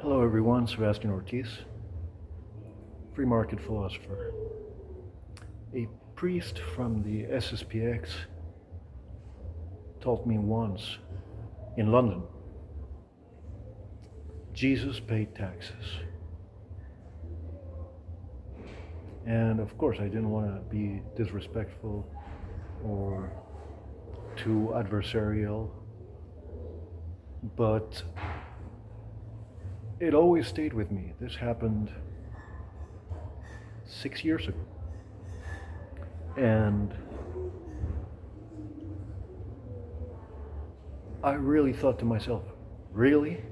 Hello everyone, Sebastian Ortiz, free market philosopher. A priest from the SSPX told me once in London, Jesus paid taxes. And of course, I didn't want to be disrespectful or too adversarial, but it always stayed with me. This happened 6 years ago. And I really thought to myself, really?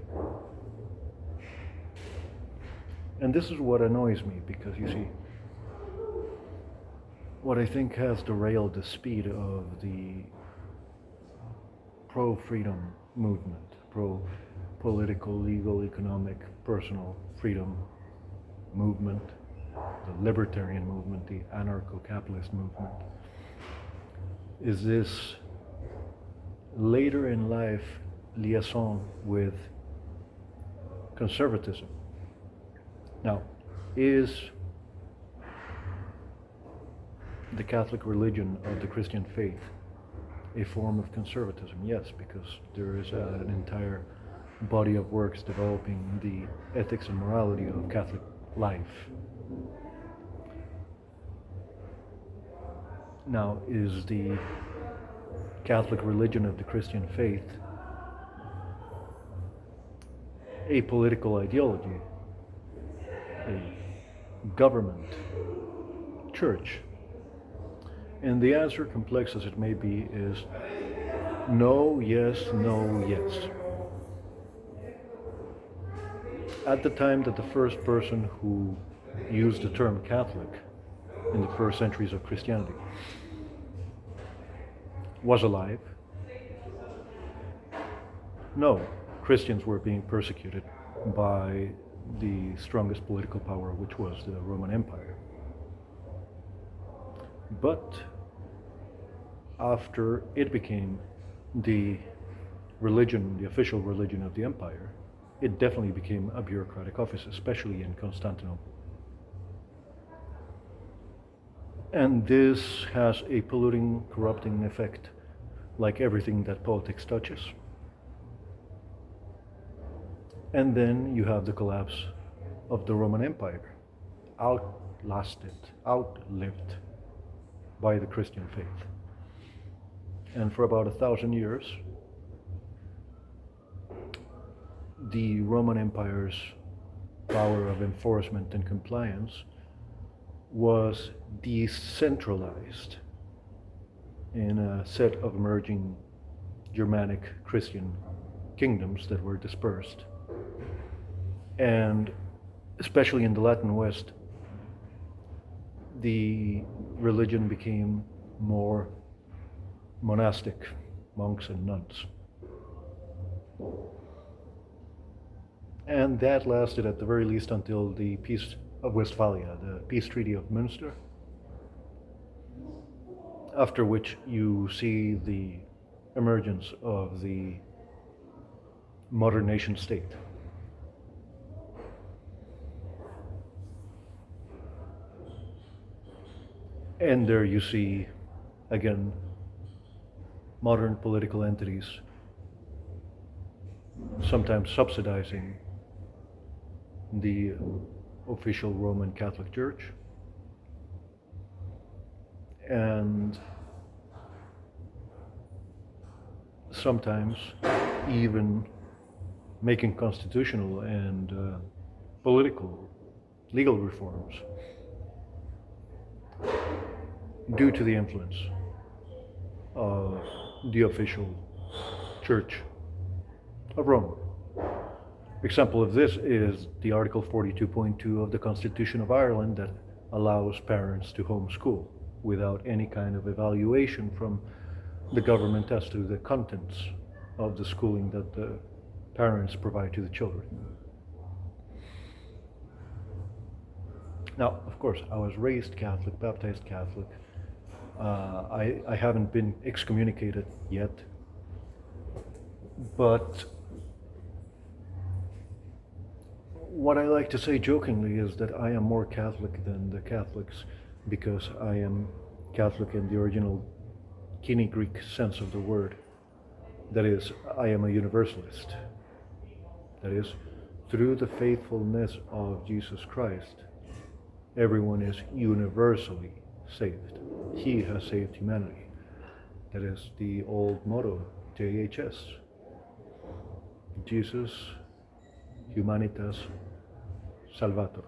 And this is what annoys me because you see, what I think has derailed the speed of the pro freedom movement, pro political, legal, economic, personal freedom movement, the libertarian movement, the anarcho capitalist movement, is this later in life liaison with conservatism. Now, is the Catholic religion of the Christian faith a form of conservatism? Yes, because there is an entire body of works developing the ethics and morality of Catholic life. Now, is the Catholic religion of the Christian faith a political ideology, a government, church? And the answer, complex as it may be, is no, yes, no, yes. At the time that the first person who used the term Catholic in the first centuries of Christianity was alive, no, Christians were being persecuted by the strongest political power, which was the Roman Empire. But after it became the religion, the official religion of the empire, it definitely became a bureaucratic office, especially in Constantinople. And this has a polluting, corrupting effect, like everything that politics touches. And then you have the collapse of the Roman Empire, outlasted, outlived by the Christian faith. And for about 1,000 years, the Roman Empire's power of enforcement and compliance was decentralized in a set of emerging Germanic Christian kingdoms that were dispersed. And especially in the Latin West, the religion became more monastic, monks and nuns. And that lasted at the very least until the Peace of Westphalia, the Peace Treaty of Münster, after which you see the emergence of the modern nation state. And there you see, again, modern political entities sometimes subsidizing the official Roman Catholic Church, and sometimes even making constitutional and political, legal reforms due to the influence of the official Church of Rome. Example of this is the Article 42.2 of the Constitution of Ireland that allows parents to homeschool without any kind of evaluation from the government as to the contents of the schooling that the parents provide to the children. Now, of course, I was raised Catholic, baptized Catholic. I haven't been excommunicated yet, but What I like to say jokingly is that I am more Catholic than the Catholics because I am Catholic in the original Kine Greek sense of the word. That is, I am a universalist. That is, through the faithfulness of Jesus Christ, everyone is universally saved. He has saved humanity. That is the old motto, JHS. Jesus, Humanitas, Salvator.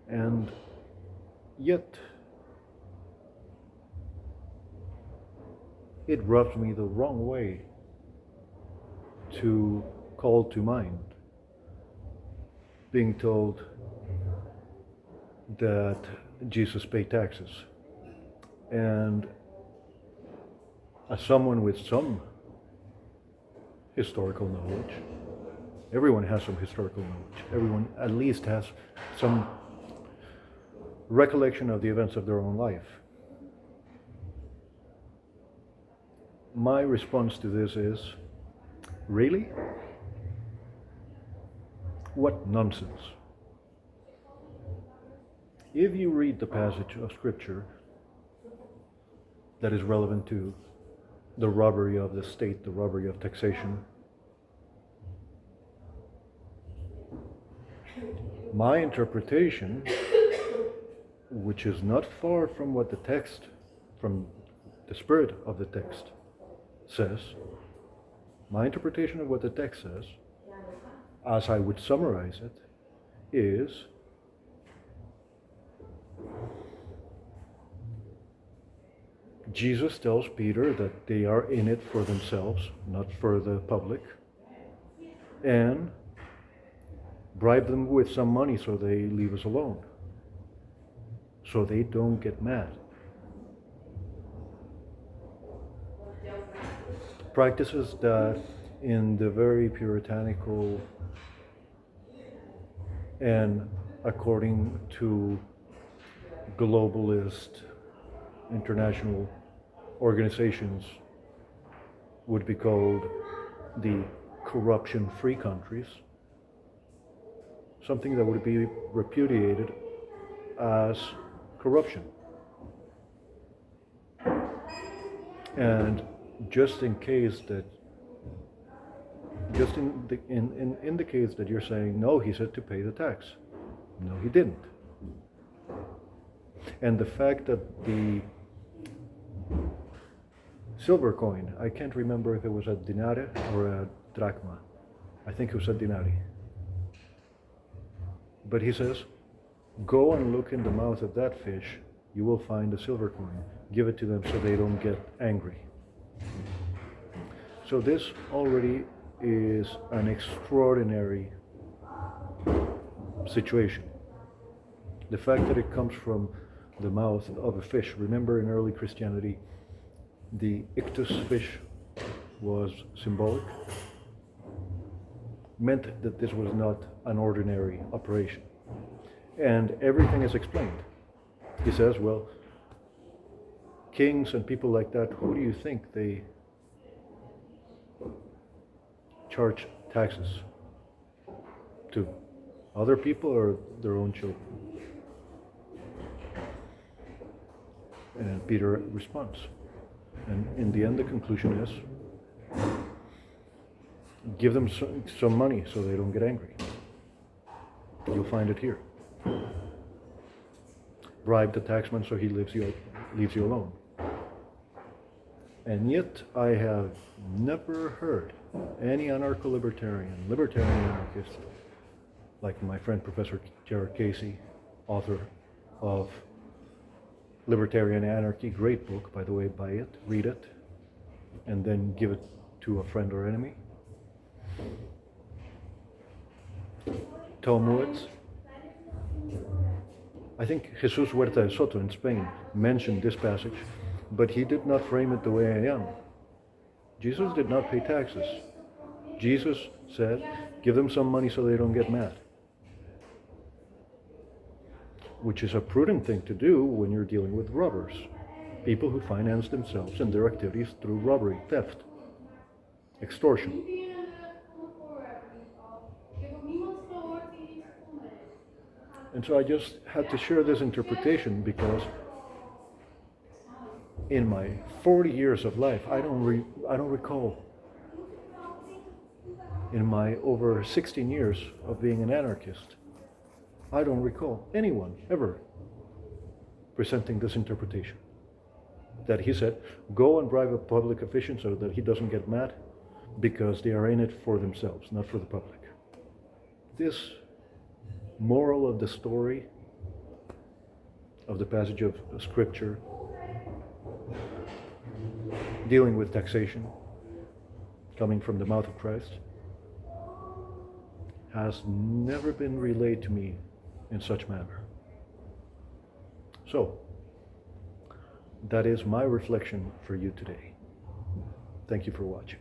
And yet, it rubs me the wrong way to call to mind being told that Jesus paid taxes. And as someone with some historical knowledge, everyone has some historical knowledge, everyone at least has some recollection of the events of their own life. My response to this is, really? What nonsense. If you read the passage of Scripture that is relevant to the robbery of the state, the robbery of taxation, my interpretation, which is not far from what the text, from the spirit of the text says, my interpretation of what the text says, as I would summarize it, is Jesus tells Peter that they are in it for themselves, not for the public, and bribe them with some money so they leave us alone, so they don't get mad. Practices that in the very puritanical and according to globalist international organizations would be called the corruption-free countries, something that would be repudiated as corruption. And just in case that, just in the case that you're saying, no, he said to pay the tax. No, he didn't. And the fact that the silver coin, I can't remember if it was a dinare or a drachma. I think it was a dinari. But he says, go and look in the mouth of that fish, you will find a silver coin. Give it to them so they don't get angry. So this already is an extraordinary situation. The fact that it comes from the mouth of a fish. Remember, in early Christianity, the ictus fish was symbolic, meant that this was not an ordinary operation. And everything is explained. He says, well, kings and people like that, who do you think they charge taxes to? Other people or their own children? And Peter responds. And in the end, the conclusion is, give them some money so they don't get angry. You'll find it here. Bribe the taxman so he leaves you alone. And yet, I have never heard any anarcho-libertarian, libertarian anarchist, like my friend Professor Jared Casey, author of Libertarian Anarchy, great book, by the way, buy it, read it, and then give it to a friend or enemy. Tom Woods. I think Jesus Huerta de Soto in Spain mentioned this passage, but he did not frame it the way I am. Jesus did not pay taxes. Jesus said, give them some money so they don't get mad. Which is a prudent thing to do when you're dealing with robbers. People who finance themselves and their activities through robbery, theft. extortion. And so I just had to share this interpretation because in my 40 years of life, I don't recall, in my over 16 years of being an anarchist, I don't recall anyone ever presenting this interpretation. That he said, go and bribe a public official so that he doesn't get mad because they are in it for themselves, not for the public. This moral of the story of the passage of scripture dealing with taxation coming from the mouth of Christ has never been relayed to me in such manner. So, that is my reflection for you today. Thank you for watching.